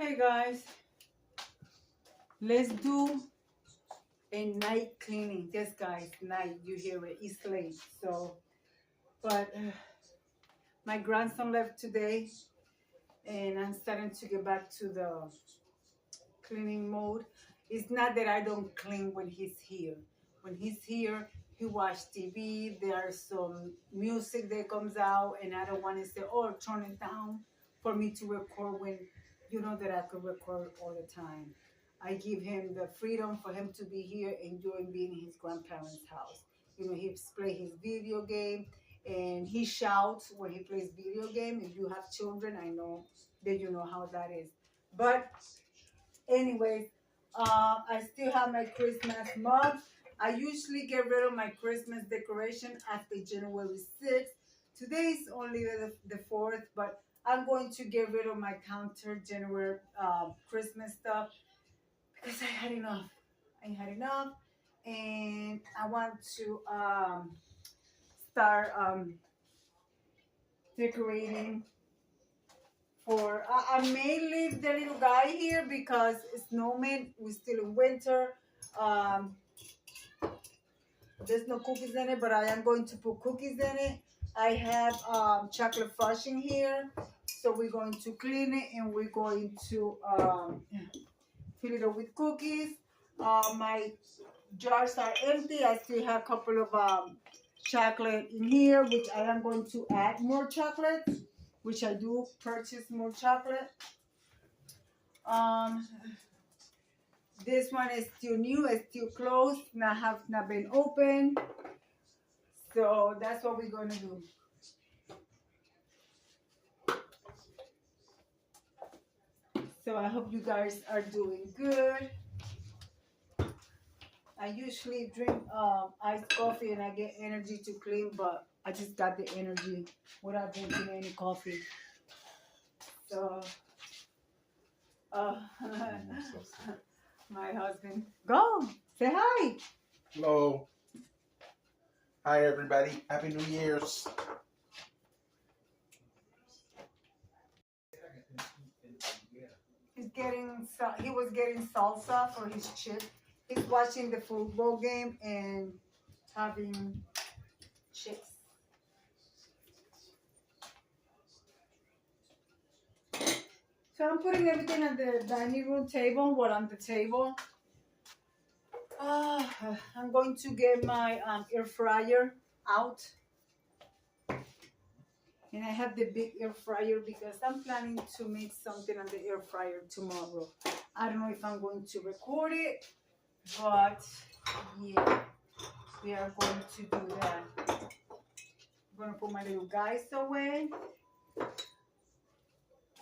Hey guys, let's do a night cleaning. Yes guys, night, you hear it, it's late. But my grandson left today and I'm starting to get back to the cleaning mode. It's not that I don't clean when he's here. When he's here, he watch TV, there's some music that comes out and I don't want to say, oh, turn it down for me to record when you know that I could record all the time. I give him the freedom for him to be here enjoying being in his grandparents' house. You know, he play his video game and he shouts when he plays video game. If you have children, I know that you know how that is. But anyways, I still have my Christmas mug. I usually get rid of my Christmas decoration after January 6th. Today is only the 4th, but I'm going to get rid of my counter January Christmas stuff because I had enough. And I want to start decorating for. I may leave the little guy here because it's snowman. We're still in winter. Um, there's no cookies in it, but I am going to put cookies in it. I have chocolate frosting here, so we're going to clean it and we're going to fill it up with cookies. My jars are empty. I still have a couple of chocolate in here, which I am going to add more chocolate, which I do purchase more chocolate. This one is still new, it's still closed, have not been opened. So that's what we're gonna do. So I hope you guys are doing good. I usually drink iced coffee and I get energy to clean, but I just got the energy without drinking any coffee. So, my husband, go say hi. Hello. Hi, everybody. Happy New Year's. He was getting salsa for his chip. He's watching the football game and having chips. So I'm putting everything on the dining room table, on the table. I'm going to get my air fryer out. And I have the big air fryer because I'm planning to make something on the air fryer tomorrow. I don't know if I'm going to record it, but yeah, we are going to do that. I'm going to put my little guys away.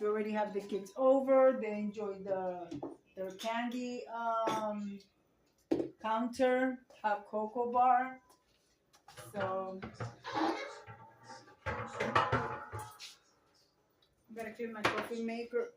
We already have the kids over. They enjoy their candy counter, hot cocoa bar. So I'm gonna clean my coffee maker.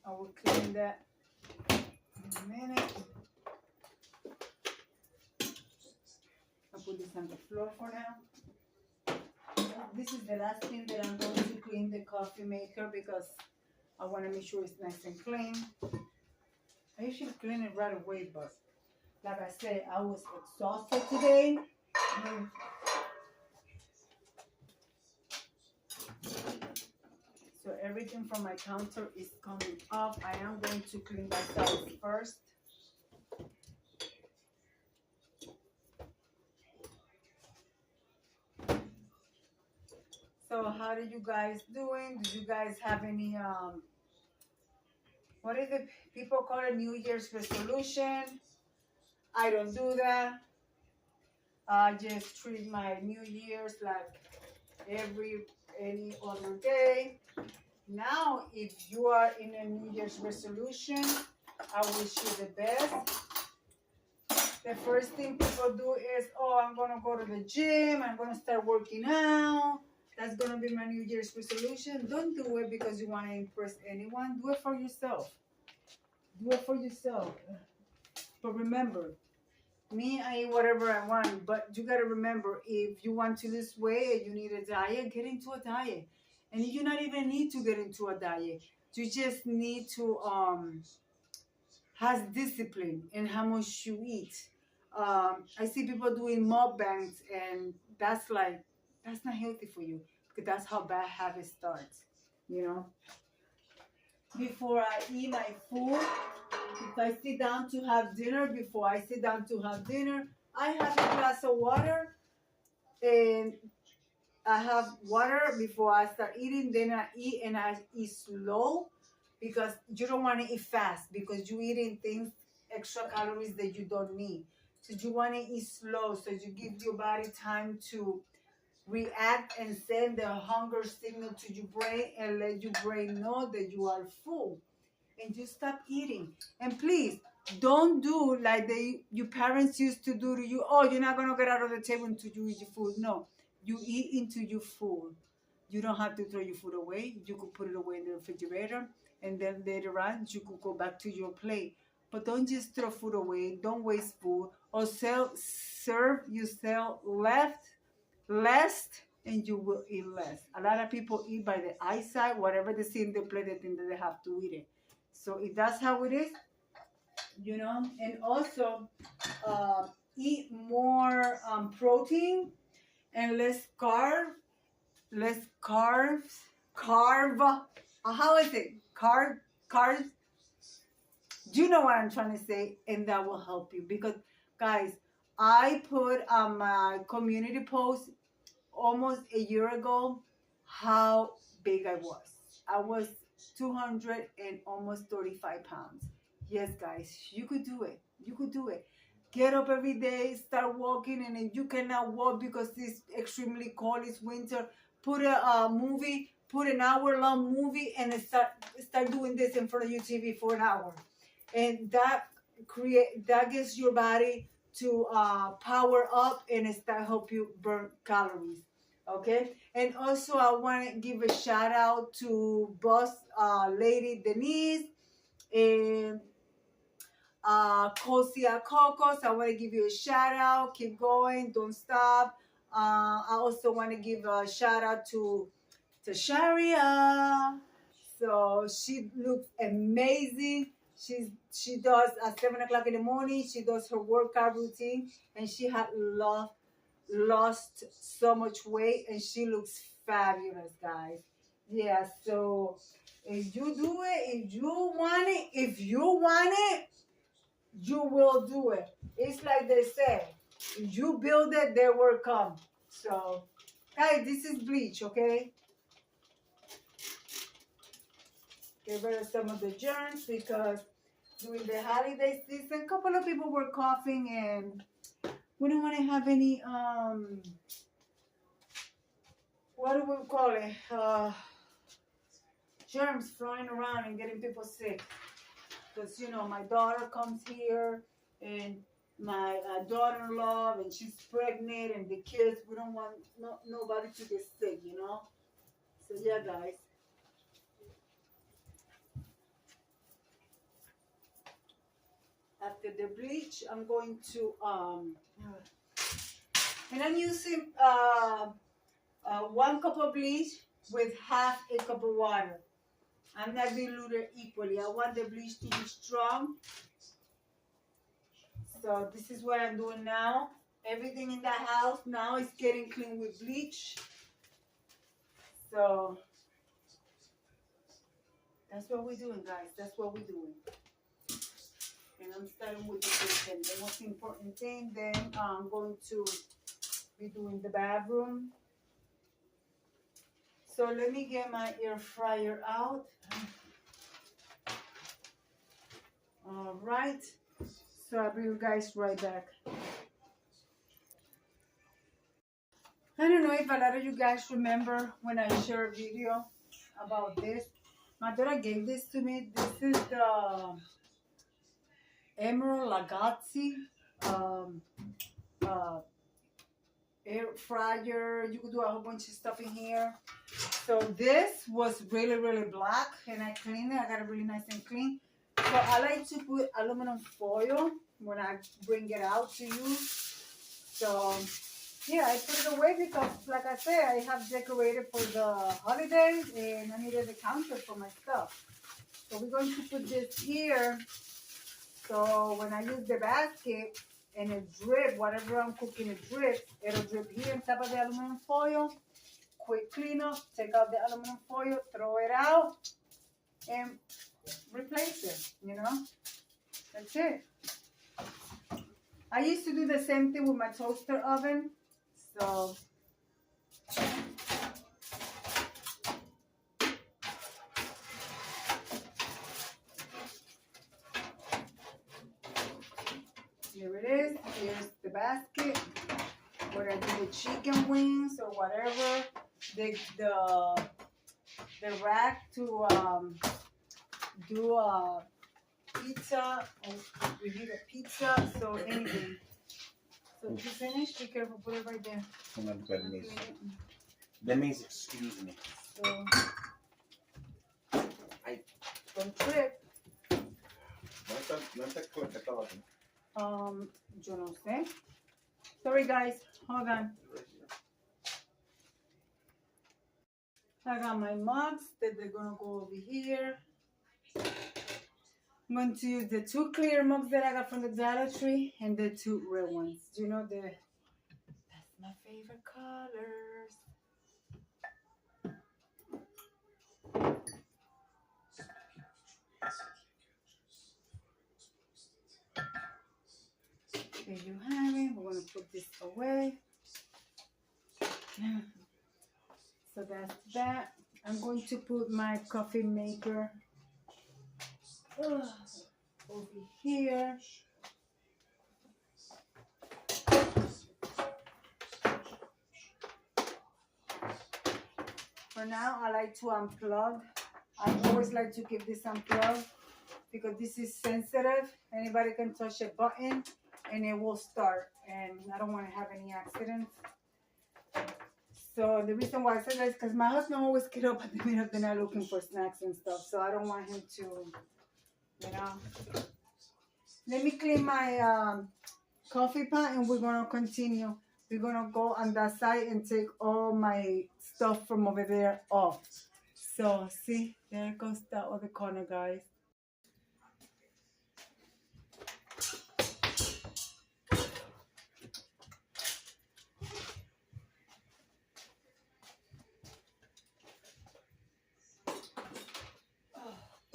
I will clean that in a minute. I'll put this on the floor for now. This is the last thing that I'm going to clean the coffee maker because I want to make sure it's nice and clean. I usually clean it right away, but like I said, I was exhausted today. So everything from my counter is coming up. I am going to clean my sides first. So how are you guys doing? Do you guys have any what is it people call it, New Year's resolution? I don't do that. I just treat my New Year's like any other day. Now, if you are in a New Year's resolution, I wish you the best. The first thing people do is, oh, I'm going to go to the gym. I'm going to start working out. That's going to be my New Year's resolution. Don't do it because you want to impress anyone. Do it for yourself. Do it for yourself. But remember, me, I eat whatever I want. But you got to remember, if you want to lose weight and you need a diet, get into a diet. And you not even need to get into a diet. You just need to has discipline in how much you eat. I see people doing mukbangs, and that's not healthy for you because that's how bad habit starts. You know, before I eat my food, if I sit down to have dinner, I have a glass of water, and I have water before I start eating. Then I eat, and I eat slow because you don't want to eat fast because you're eating things, extra calories that you don't need. So you want to eat slow so you give your body time to react and send the hunger signal to your brain and let your brain know that you are full. And you stop eating. And please, don't do like your parents used to do to you. Oh, you're not going to get out of the table until you eat your food. No, you eat into your food. You don't have to throw your food away. You could put it away in the refrigerator, and then later on, you could go back to your plate. But don't just throw food away. Don't waste food. Or serve yourself less, and you will eat less. A lot of people eat by the eyesight. Whatever they see in the plate, they think that they have to eat it. So if that's how it is, you know, and also eat more protein and less carbs. How is it? Carbs. You know what I'm trying to say, and that will help you because, guys, I put on my community post almost a year ago how big I was. I was 200 and almost 35 pounds. Yes, guys, you could do it. You could do it. Get up every day, start walking, and if you cannot walk because it's extremely cold, it's winter, put an hour-long movie, and start doing this in front of your TV for an hour, and that gives your body to power up and start help you burn calories. Okay, and also I want to give a shout out to boss lady Denise and Kosia Cocos. I want to give you a shout out. Keep going, don't stop. I also want to give a shout out to Sharia. So she looks amazing. She does at 7 o'clock in the morning. She does her workout routine, and she had lost so much weight, and she looks fabulous, guys. Yeah. So if you do it, if you want it, you will do it. It's like they say, if you build it, they will come. So, guys, this is bleach, okay? Get rid of some of the germs because during the holiday season, a couple of people were coughing, and we don't want to have any, what do we call it? Germs flying around and getting people sick. Because, you know, my daughter comes here, and my daughter-in-law, and she's pregnant, and the kids, we don't want nobody to get sick, you know? So, yeah, guys. After the bleach, I'm going to, and I'm using 1 cup of bleach with half a cup of water. I'm not dilute it equally. I want the bleach to be strong. So this is what I'm doing now. Everything in the house now is getting clean with bleach. So that's what we're doing, guys. That's what we're doing. And I'm starting with the kitchen. The most important thing, then I'm going to be doing the bathroom. So let me get my air fryer out. All right. So I'll bring you guys right back. I don't know if a lot of you guys remember when I shared a video about this. My daughter gave this to me. This is the Emerald Lagasse um, uh, air fryer. You could do a whole bunch of stuff in here. So this was really, really black, and I cleaned it. I got it really nice and clean. So I like to put aluminum foil when I bring it out to you. So yeah, I put it away because, like I said, I have decorated for the holidays, and I needed a counter for my stuff. So we're going to put this here. So when I use the basket and it drip, whatever I'm cooking, it drips, it'll drip here on top of the aluminum foil. Quick cleanup, take out the aluminum foil, throw it out, and replace it, you know? That's it. I used to do the same thing with my toaster oven. So here it is. Here's the basket where I do the chicken wings or whatever. The rack to do a pizza. We need a pizza, so anything. So to finish, be careful, put it right there. That means excuse me. So don't trip. Yo no sé. Sorry guys, hold on. I got my mugs that they're gonna go over here. I'm going to use the 2 clear mugs that I got from the Dollar Tree and the 2 red ones. You know, that's my favorite colors. There you have it. We're going to put this away. So that's that. I'm going to put my coffee maker over here. For now, I like to unplug. I always like to keep this unplugged because this is sensitive. Anybody can touch a button and it will start, and I don't want to have any accidents. So the reason why I said that is because my husband always get up at the middle of the night looking for snacks and stuff. So I don't want him to, you know. Let me clean my coffee pot and we're going to continue. We're going to go on that side and take all my stuff from over there off. So see, there goes that other corner, guys.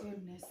Goodness.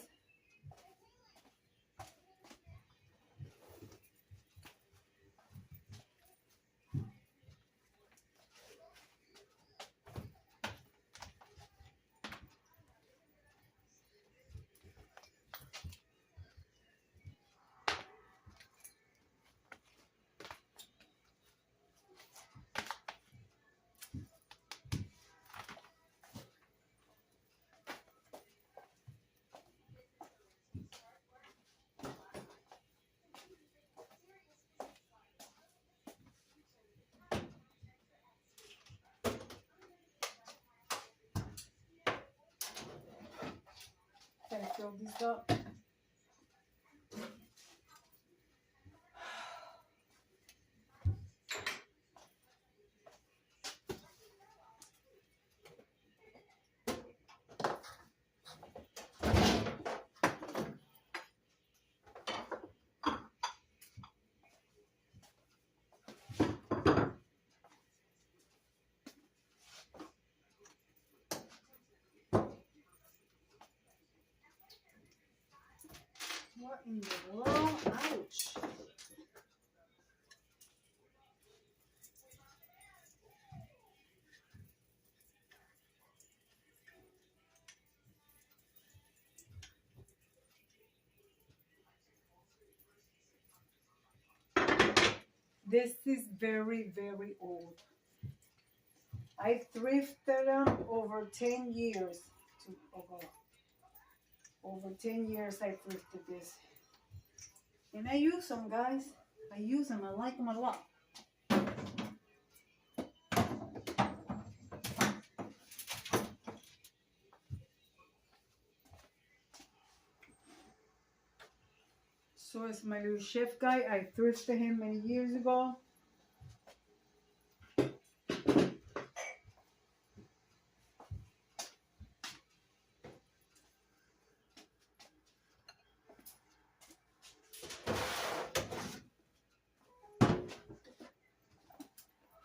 Gotta fill this up. What in the world? Ouch. This is very, very old. I thrifted them over 10 years. Over 10 years I thrifted this. And I use them, guys. I use them. I like them a lot. So it's my little chef guy. I thrifted him many years ago.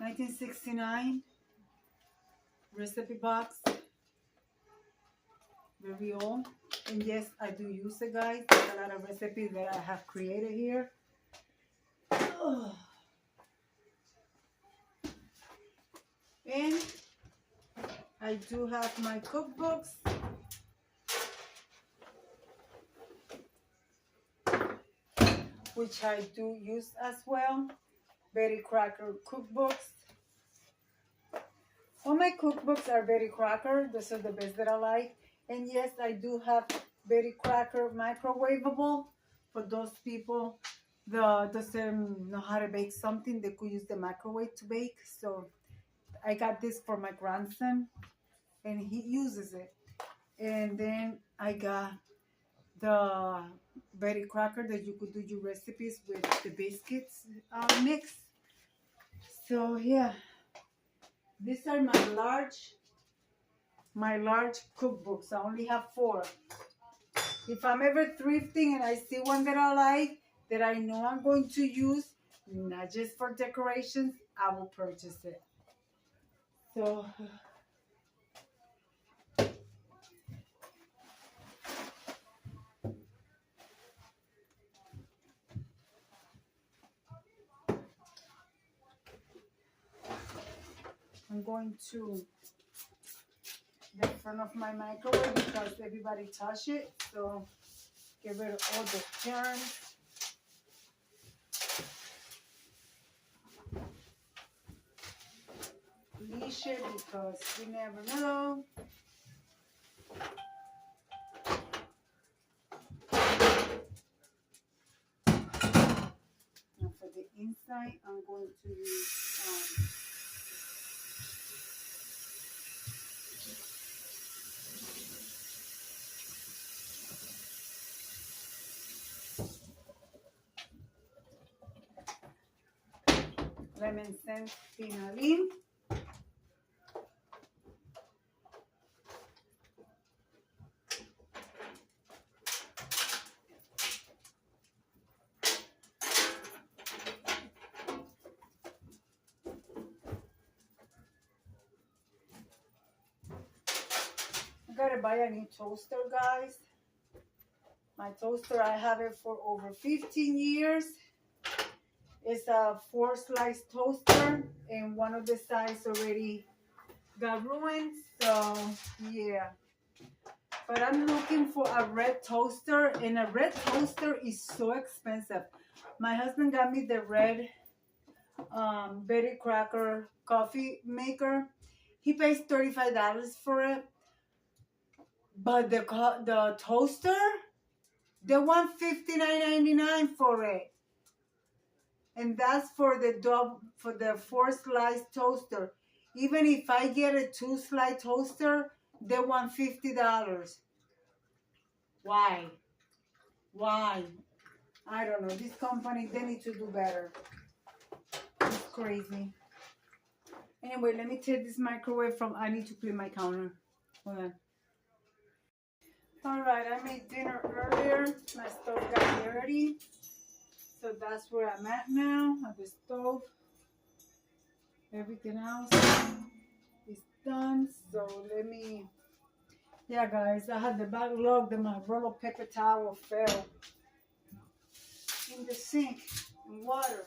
$19.69 recipe box, very old. And yes, I do use it, guys. There's a lot of recipes that I have created here. Ugh. And I do have my cookbooks. Which I do use as well. Betty Crocker cookbooks. All my cookbooks are Betty Crocker. Those are the best that I like. And yes, I do have Betty Crocker microwavable for those people that doesn't know how to bake something. They could use the microwave to bake. So I got this for my grandson, and he uses it. And then I got the Betty Crocker that you could do your recipes with the biscuits mix. So yeah, these are my large cookbooks. I only have 4. If I'm ever thrifting and I see one that I like, that I know I'm going to use, not just for decorations, I will purchase it. So I'm going to the front of my microwave because everybody touch it. So get rid of all the germs. Leash it because you never know. Now for the inside, I'm going to use lemon scent pinaline. I gotta buy a new toaster, guys. My toaster, I have it for over 15 years. It's a 4-slice toaster, and one of the sides already got ruined. So yeah, but I'm looking for a red toaster, and a red toaster is so expensive. My husband got me the red Betty Crocker coffee maker. He pays $35 for it, but the toaster, they want $59.99 for it. And that's for the 4-slice toaster. Even if I get a 2-slice toaster, they want $50. Why? I don't know. This company, they need to do better. It's crazy. Anyway, let me take this microwave from. I need to clean my counter. Hold on. All right, I made dinner earlier. My stove got dirty. So that's where I'm at now, at the stove. Everything else is done. So let me, yeah guys, I had the backlog that my roll of paper towel fell in the sink in water.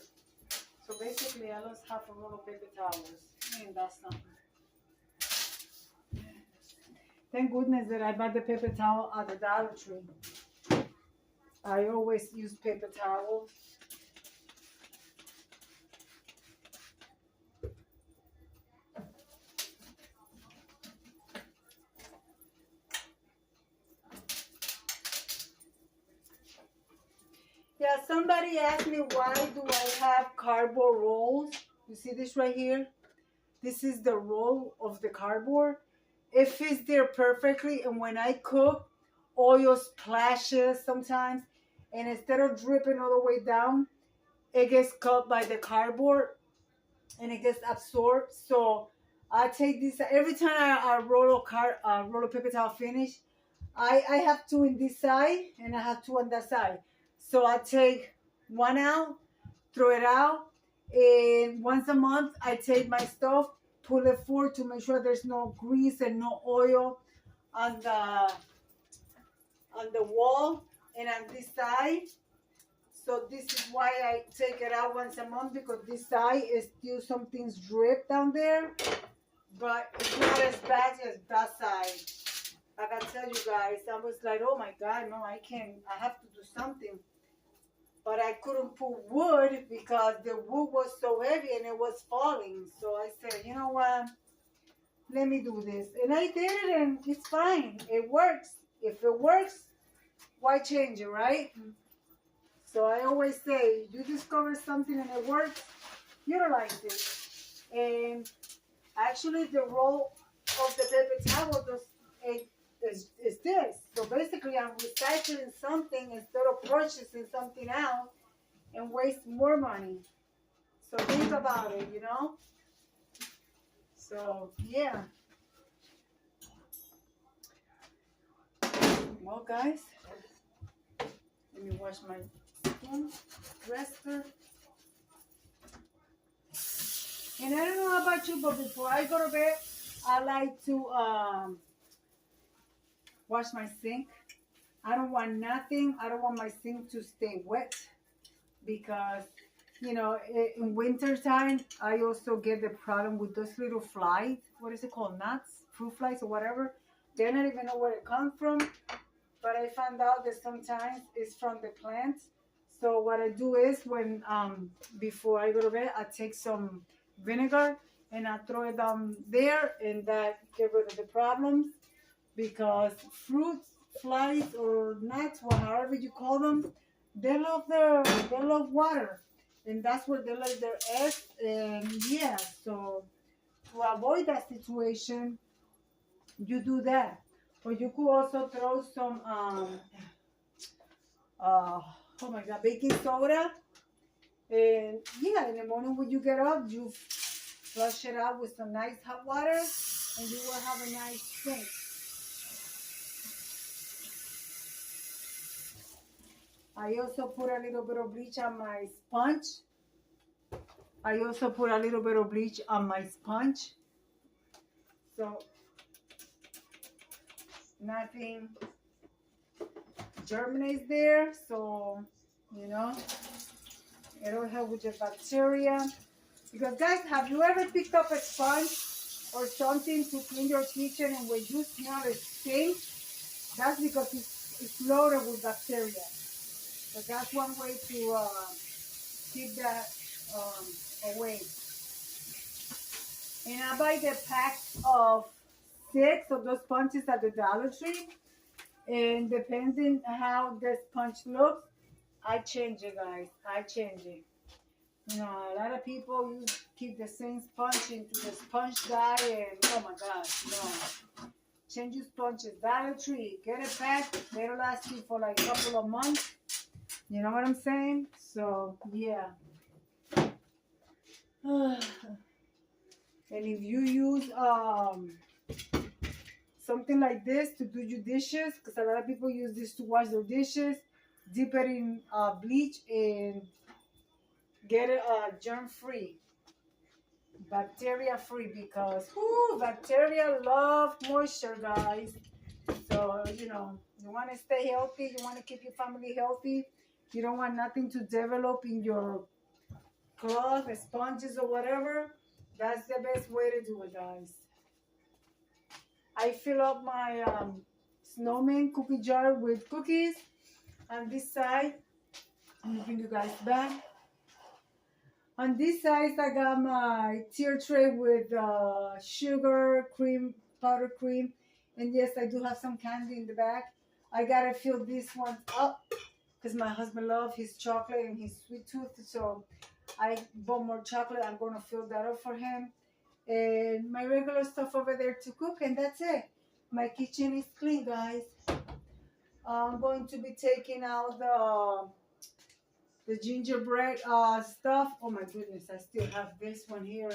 So basically I lost half a roll of paper towels. And that's something. Thank goodness that I bought the paper towel at the Dollar Tree. I always use paper towels. Yeah, somebody asked me why do I have cardboard rolls. You see this right here? This is the roll of the cardboard. It fits there perfectly, and when I cook, oil splashes sometimes, and instead of dripping all the way down, it gets caught by the cardboard and it gets absorbed. So I take this every time I roll a paper towel finish. I have two in this side and I have two on that side. So I take one out, throw it out, and once a month I take my stuff, pull it forward to make sure there's no grease and no oil on the wall and on this side. So this is why I take it out once a month, because this side is still some things drip down there, but it's not as bad as that side. Like I tell you guys, I was like, oh my God, no, I can't. I have to do something. But I couldn't put wood because the wood was so heavy and it was falling. So I said, you know what? Let me do this. And I did it and it's fine. It works. If it works, why change it, right? So I always say, you discover something and it works, utilize it. And actually the role of the paper towel is this. So basically I'm recycling something instead of purchasing something else and waste more money. So think about it, you know? So yeah. Well guys, let me wash my spoon, dresser. And I don't know about you, but before I go to bed, I like to wash my sink. I don't want nothing. I don't want my sink to stay wet because, you know, in winter time, I also get the problem with those little flies. What is it called? Gnats? Fruit flies or whatever. They don't even know where it comes from. But I found out that sometimes it's from the plant. So what I do is when, before I go to bed, I take some vinegar and I throw it down there and that get rid of the problems. Because fruits, flies, or nuts, or however you call them, they love water, and that's where they lay their eggs. And yeah, so to avoid that situation, you do that. Or you could also throw some oh my God, baking soda. And yeah, in the morning when you get up, you flush it out with some nice hot water, and you will have a nice sink. I also put a little bit of bleach on my sponge. So nothing germinates there. So, you know, it'll help with the bacteria. Because guys, have you ever picked up a sponge or something to clean your kitchen and when you smell it stink? That's because it's loaded with bacteria. So that's one way to keep that away. And I buy the pack of 6 of those sponges at the Dollar Tree. And depending how the sponge looks, I change it, guys. I change it. You know, a lot of people keep the same sponge into the sponge guy, and oh my gosh, no. Change your sponges. Dollar Tree, get a pack. They'll last you for like a couple of months. You know what I'm saying? So, yeah. And if you use something like this to do your dishes, because a lot of people use this to wash their dishes, dip it in bleach and get it germ-free, bacteria-free, because bacteria love moisture, guys. So, you know, you want to stay healthy, you want to keep your family healthy. You don't want nothing to develop in your cloth, sponges, or whatever. That's the best way to do it, guys. I fill up my snowman cookie jar with cookies. On this side, let me bring you guys back. On this side, I got my tier tray with sugar, cream, powdered cream. And yes, I do have some candy in the back. I gotta fill this one up because my husband loves his chocolate and his sweet tooth. So I bought more chocolate. I'm going to fill that up for him. And my regular stuff over there to cook, and that's it. My kitchen is clean, guys. I'm going to be taking out the gingerbread stuff. Oh my goodness, I still have this one here.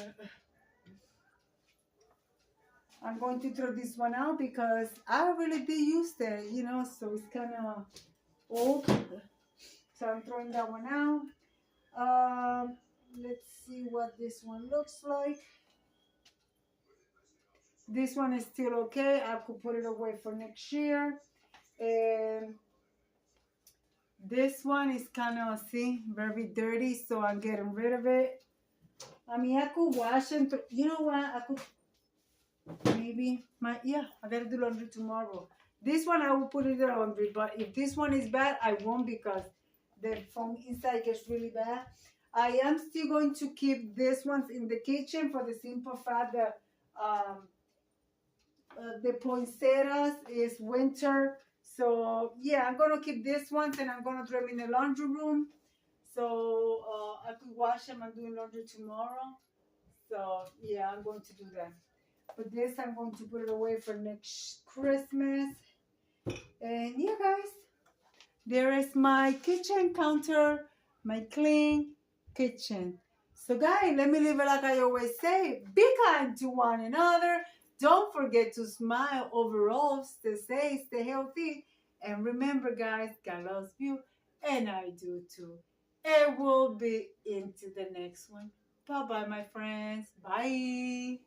I'm going to throw this one out because I really did use it, you know, so it's kind of old. So I'm throwing that one out. Let's see what this one looks like. This one is still okay. I could put it away for next year. And this one is kind of, see, very dirty, so I'm getting rid of it. I mean, I could wash and, you know what, I could maybe, I gotta do laundry tomorrow. This one I will put in the laundry, but if this one is bad, I won't because the foam inside gets really bad. I am still going to keep these ones in the kitchen for the simple fact that the poinsettias is winter. So yeah, I'm gonna keep these ones and I'm gonna throw them in the laundry room. So I could wash them. I'm doing laundry tomorrow. So yeah, I'm going to do that. But this, I'm going to put it away for next Christmas. And yeah, guys, there is my kitchen counter, my clean kitchen. So guys, let me leave it like I always say. Be kind to one another. Don't forget to smile overall. Stay safe, stay healthy. And remember, guys, God loves you. And I do too. And we'll be into the next one. Bye-bye, my friends. Bye.